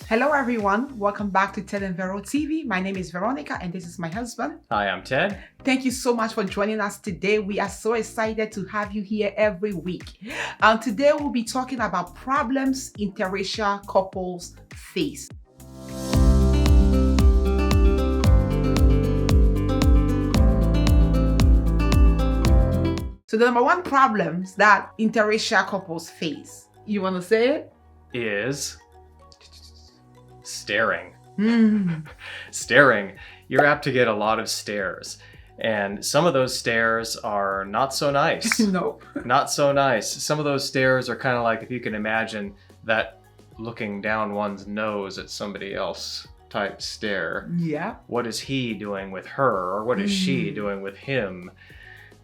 Hello everyone, welcome back to Ted and Vero TV. My name is Veronica and this is my husband. Hi, I'm Ted. Thank you so much for joining us today. We are so excited to have you here every week. Today we'll be talking about problems interracial couples face. So the number one problems that interracial couples face, you want to say it? Is staring. Mm. Staring. You're apt to get a lot of stares. And some of those stares are not so nice. No. Not so nice. Some of those stares are kind of like, if you can imagine that looking down one's nose at somebody else type stare. Yeah. What is he doing with her? Or what is she doing with him?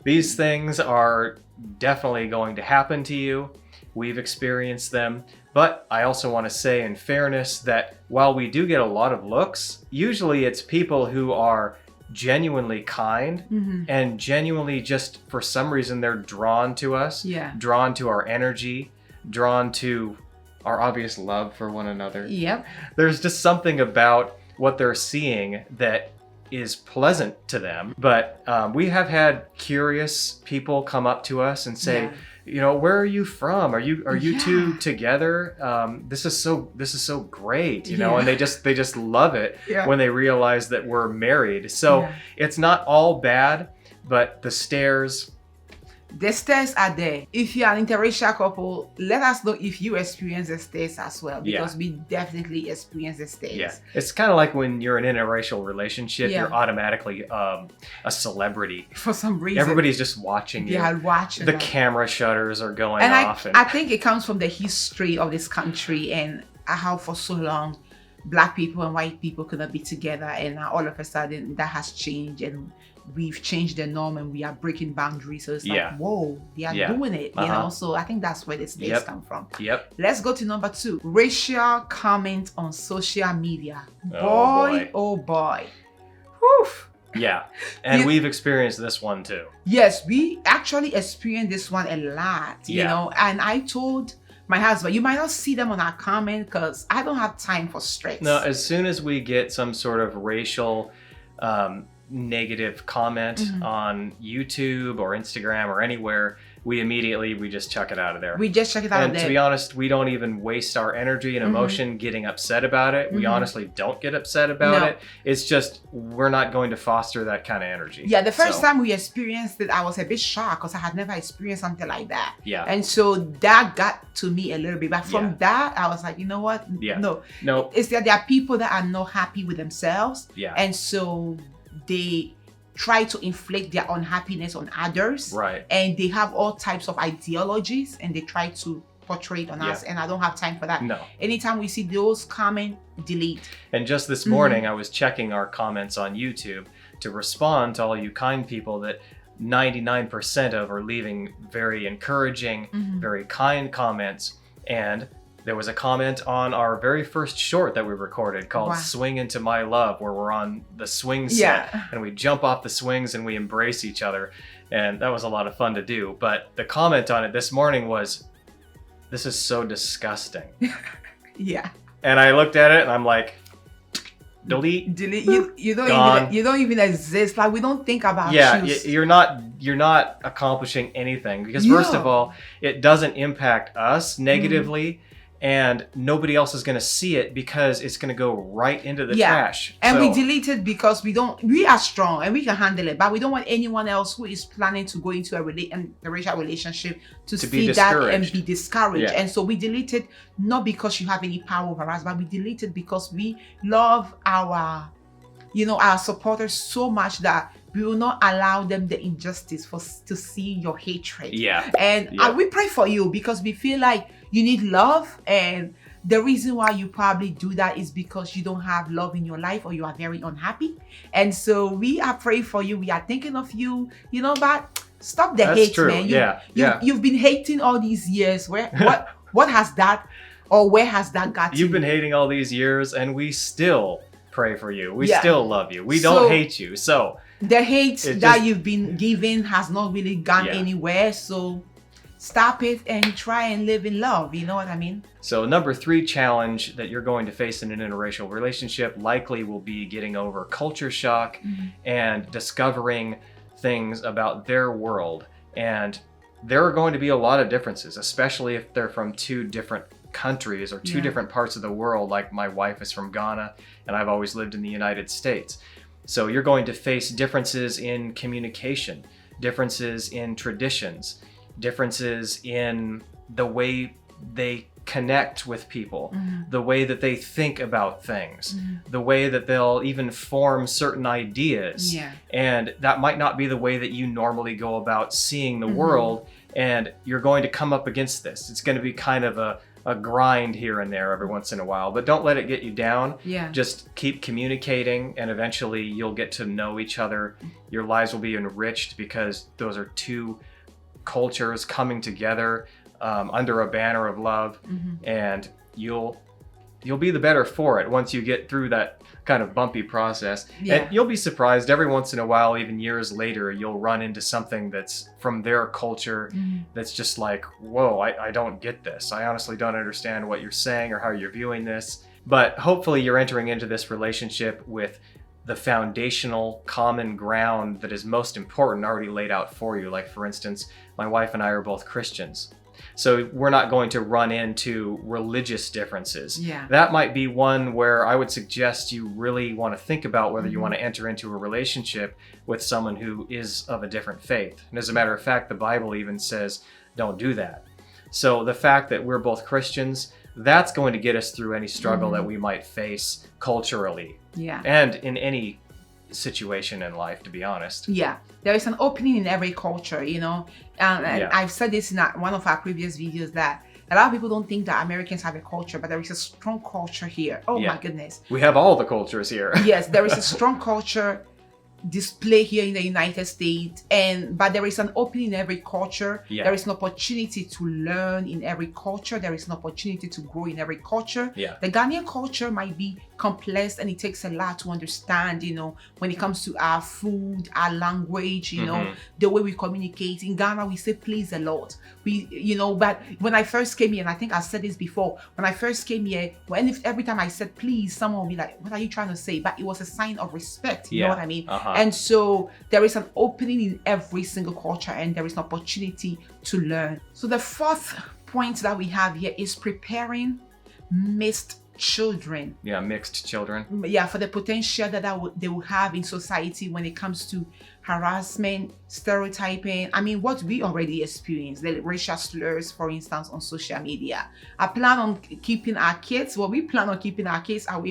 These things are definitely going to happen to you. We've experienced them. But I also want to say in fairness that while we do get a lot of looks, usually it's people who are genuinely kind and genuinely just for some reason they're drawn to us, drawn to our energy, drawn to our obvious love for one another. Yep. There's just something about what they're seeing that is pleasant to them. But we have had curious people come up to us and say, you know, where are you from? Are you two together? This is so great, you know, and they just love it when they realize that we're married. So it's not all bad, but the stares are there. If you're an interracial couple, let us know if you experience the stares as well, because we definitely experience the stares. Yeah, it's kind of like when you're in an interracial relationship, you're automatically a celebrity. For some reason. Everybody's just watching you. Yeah, watching. The camera shutters are going off. I think it comes from the history of this country and how for so long Black people and white people could not be together, and now all of a sudden that has changed and we've changed the norm and we are breaking boundaries. So it's like, whoa, they are doing it, you know? So I think that's where the states come from. Yep. Let's go to number 2. Racial comments on social media. Oh boy. Whew. Yeah. And we've experienced this one too. Yes, we actually experienced this one a lot, you know? And I told my husband, you might not see them on our comment because I don't have time for stress. No, as soon as we get some sort of racial negative comment on YouTube or Instagram or anywhere, we just chuck it out of there. We just chuck it out of there. And to be honest, we don't even waste our energy and emotion getting upset about it. We honestly don't get upset about it. It's just, we're not going to foster that kind of energy. Yeah, the first time we experienced it, I was a bit shocked because I had never experienced something like that. Yeah. And so that got to me a little bit. But from that, I was like, you know what? No. It's that there are people that are not happy with themselves. Yeah. And so they try to inflict their unhappiness on others. Right. And they have all types of ideologies and they try to portray it on us. And I don't have time for that. No. Anytime we see those comment, delete. And just this morning, I was checking our comments on YouTube to respond to all you kind people that 99% of are leaving very encouraging, very kind comments. And there was a comment on our very first short that we recorded called Swing Into My Love, where we're on the swing set and we jump off the swings and we embrace each other. And that was a lot of fun to do. But the comment on it this morning was, "This is so disgusting." And I looked at it and I'm like, delete. You don't even exist. Like, we don't think about shoes. You're not accomplishing anything because first of all, it doesn't impact us negatively. And nobody else is going to see it because it's going to go right into the trash. And we delete it because we are strong and we can handle it, but we don't want anyone else who is planning to go into a racial relationship to see that and be discouraged. And so we delete it not because you have any power over us, but we delete it because we love our supporters so much that we will not allow them the injustice to see your hatred. And we pray for you because we feel like you need love, and the reason why you probably do that is because you don't have love in your life or you are very unhappy. And so we are praying for you. We are thinking of you, but stop the hate, man. You've been hating all these years. What has that, or where has that got You've been hating all these years and we still pray for you. We still love you. We don't hate you. So the hate that you've been given has not really gone anywhere. So stop it and try and live in love. You know what I mean? So number 3 challenge that you're going to face in an interracial relationship likely will be getting over culture shock and discovering things about their world. And there are going to be a lot of differences, especially if they're from 2 different countries or 2 different parts of the world. Like my wife is from Ghana and I've always lived in the United States. So you're going to face differences in communication, differences in traditions, differences in the way they connect with people, the way that they think about things, the way that they'll even form certain ideas. And that might not be the way that you normally go about seeing the world. And you're going to come up against this. It's going to be kind of a grind here and there every once in a while, but don't let it get you down. Just keep communicating and eventually you'll get to know each other. Your lives will be enriched because those are 2 cultures coming together under a banner of love, and you'll be the better for it once you get through that kind of bumpy process. And you'll be surprised every once in a while, even years later, you'll run into something that's from their culture that's just like, whoa, I don't get this. I honestly don't understand what you're saying or how you're viewing this. But hopefully you're entering into this relationship with the foundational common ground that is most important already laid out for you. Like for instance, my wife and I are both Christians. So we're not going to run into religious differences. That might be one where I would suggest you really want to think about whether you want to enter into a relationship with someone who is of a different faith. And as a matter of fact, the Bible even says, don't do that. So the fact that we're both Christians, that's going to get us through any struggle that we might face culturally. And in any situation in life, to be honest. There is an opening in every culture, you know. And I've said this in one of our previous videos that a lot of people don't think that Americans have a culture, but there is a strong culture here. Oh my goodness. We have all the cultures here. Yes, there is a strong culture display here in the United States, but there is an opening in every culture. There is an opportunity to learn in every culture. There is an opportunity to grow in every culture. The Ghanaian culture might be complex and it takes a lot to understand, you know, when it comes to our food, our language, you know, the way we communicate. In Ghana, we say please a lot. But when I first came here, and I think I said this before, when I first came here, every time I said please, someone would be like, what are you trying to say? But it was a sign of respect, you know what I mean? And so there is an opening in every single culture and there is an opportunity to learn. So the 4th point that we have here is preparing mixed children. Mixed children. For the potential that they will have in society when it comes to harassment, stereotyping. I mean, what we already experience, the racial slurs, for instance, on social media. We plan on keeping our kids away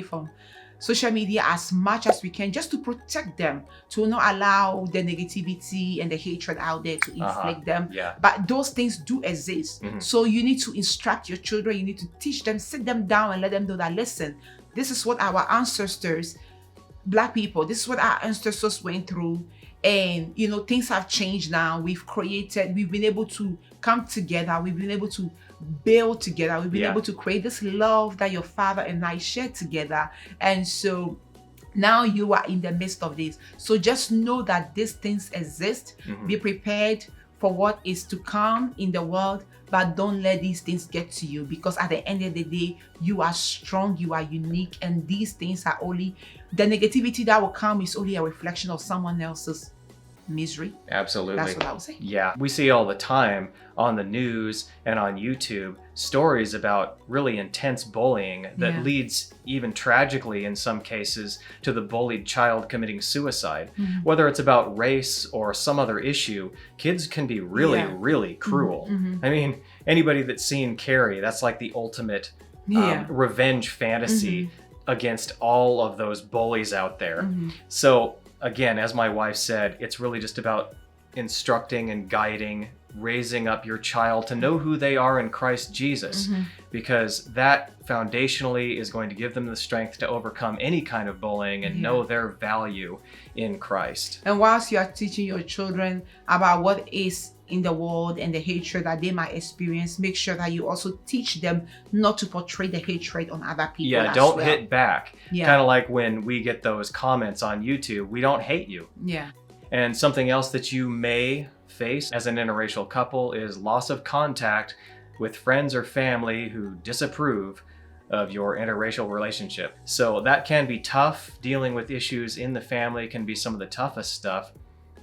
from social media as much as we can, just to protect them, to not allow the negativity and the hatred out there to inflict them. But those things do exist. So you need to instruct your children, you need to teach them, sit them down and let them know that, listen, this is what our ancestors, Black people, this is what our ancestors went through. And, you know, things have changed now. We've been able to come together. We've been able to build together. We've been able to create this love that your father and I shared together. And so now you are in the midst of this. So just know that these things exist. Be prepared for what is to come in the world, but don't let these things get to you, because at the end of the day, you are strong, you are unique, and these things are only, the negativity that will come is only a reflection of someone else's misery. Absolutely. That's what I would say. We see all the time on the news and on YouTube stories about really intense bullying that leads, even tragically in some cases, to the bullied child committing suicide. Whether it's about race or some other issue, kids can be really, really cruel. I mean, anybody that's seen Carrie, that's like the ultimate revenge fantasy against all of those bullies out there. So again, as my wife said, it's really just about instructing and guiding, raising up your child to know who they are in Christ Jesus, because that foundationally is going to give them the strength to overcome any kind of bullying and know their value in Christ. And whilst you are teaching your children about what is in the world and the hatred that they might experience, make sure that you also teach them not to portray the hatred on other people. Don't hit back. Kind of like when we get those comments on YouTube, we don't hate you. And something else that you may face as an interracial couple is loss of contact with friends or family who disapprove of your interracial relationship. So that can be tough. Dealing with issues in the family can be some of the toughest stuff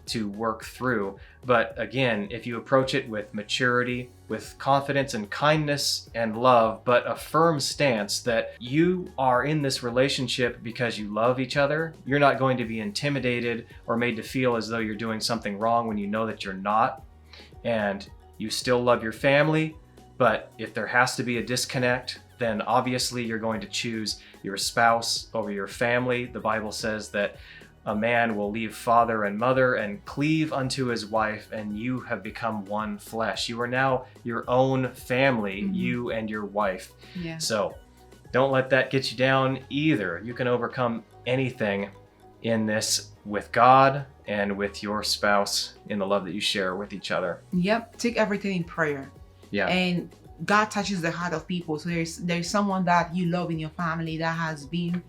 to work through. But again, if you approach it with maturity, with confidence and kindness and love, but a firm stance that you are in this relationship because you love each other, you're not going to be intimidated or made to feel as though you're doing something wrong when you know that you're not. And you still love your family, but if there has to be a disconnect, then obviously you're going to choose your spouse over your family. The Bible says that a man will leave father and mother and cleave unto his wife, and you have become one flesh. You are now your own family, you and your wife. Yeah. So don't let that get you down either. You can overcome anything in this with God and with your spouse in the love that you share with each other. Yep. Take everything in prayer. Yeah. And God touches the heart of people. So there's someone that you love in your family that has been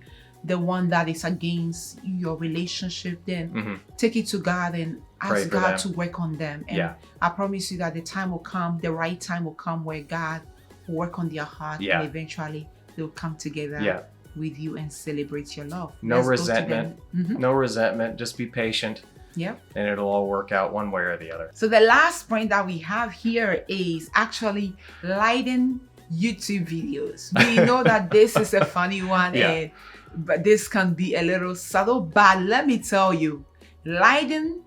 the one that is against your relationship. Then take it to God and ask God to work on them. And I promise you that the time will come, the right time will come where God will work on their heart and eventually they'll come together with you and celebrate your love. No resentment. No resentment. Just be patient. Yep. And it'll all work out one way or the other. So the last point that we have here is actually lighting YouTube videos. We know that this is a funny one, but this can be a little subtle. But let me tell you, lighting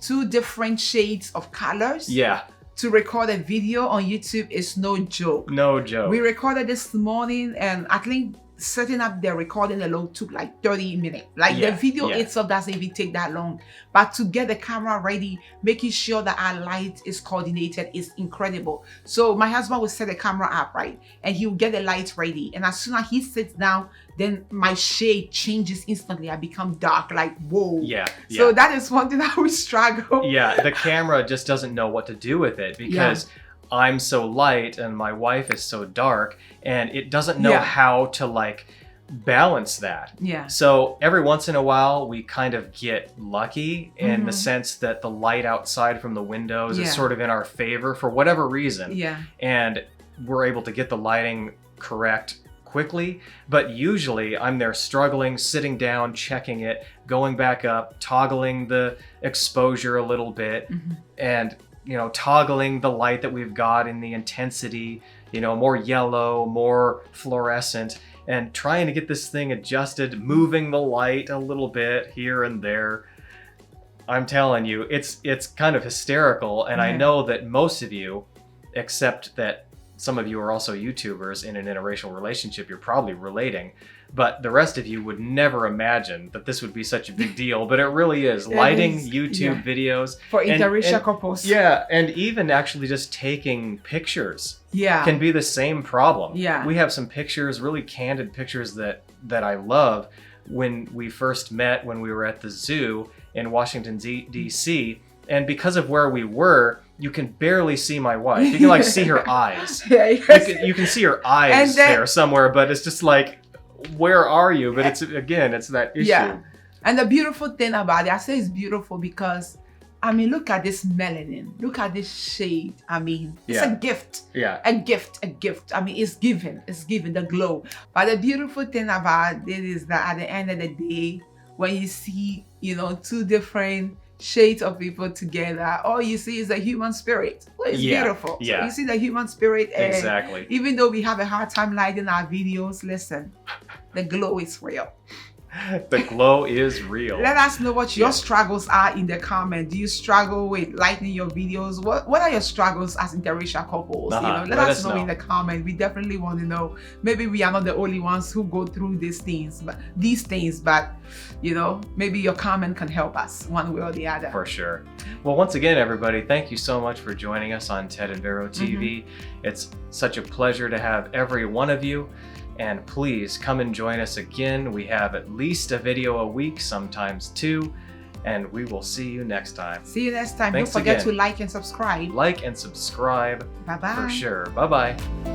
2 different shades of colors to record a video on YouTube is no joke. No joke. We recorded this morning, and I think setting up the recording alone took like 30 minutes. Like the video itself doesn't even take that long. But to get the camera ready, making sure that our light is coordinated is incredible. So my husband will set the camera up, right? And he will get the light ready. And as soon as he sits down, then my shade changes instantly. I become dark, like, whoa. So that is one thing that we struggle. The camera just doesn't know what to do with it because I'm so light and my wife is so dark, and it doesn't know how to like balance that. So every once in a while we kind of get lucky in the sense that the light outside from the windows is sort of in our favor for whatever reason. And we're able to get the lighting correct quickly, but usually I'm there struggling, sitting down, checking it, going back up, toggling the exposure a little bit, and toggling the light that we've got in the intensity, more yellow, more fluorescent, and trying to get this thing adjusted, moving the light a little bit here and there. I'm telling you, it's kind of hysterical. And I know that most of you, except that some of you are also YouTubers in an interracial relationship, you're probably relating. But the rest of you would never imagine that this would be such a big deal, but it really is. Lighting YouTube videos for interracial couples. And even actually just taking pictures can be the same problem. We have some pictures, really candid pictures that I love when we first met when we were at the zoo in Washington, D.C. And because of where we were, you can barely see my wife. You can like see her eyes. You can see her eyes there somewhere, but it's just like, where are you? But it's that issue. And the beautiful thing about it, I say it's beautiful because look at this melanin, look at this shade. It's a gift. A gift. It's given the glow. But the beautiful thing about it is that at the end of the day, when you see 2 different shades of people together, all you see is the human spirit. Well, it's beautiful. So you see the human spirit, and even though we have a hard time lighting our videos, listen, the glow is real. The glow is real. Let us know what your struggles are in the comment. Do you struggle with lighting your videos? What are your struggles as interracial couples? Let us know in the comment. We definitely want to know. Maybe we are not the only ones who go through these things, but maybe your comment can help us one way or the other. For sure. Well, once again, everybody, thank you so much for joining us on Ted and Vero TV. It's such a pleasure to have every one of you. And please come and join us again. We have at least a video a week, sometimes 2. And we will see you next time. See you next time. Don't forget to like and subscribe. Like and subscribe. Bye-bye. For sure. Bye-bye.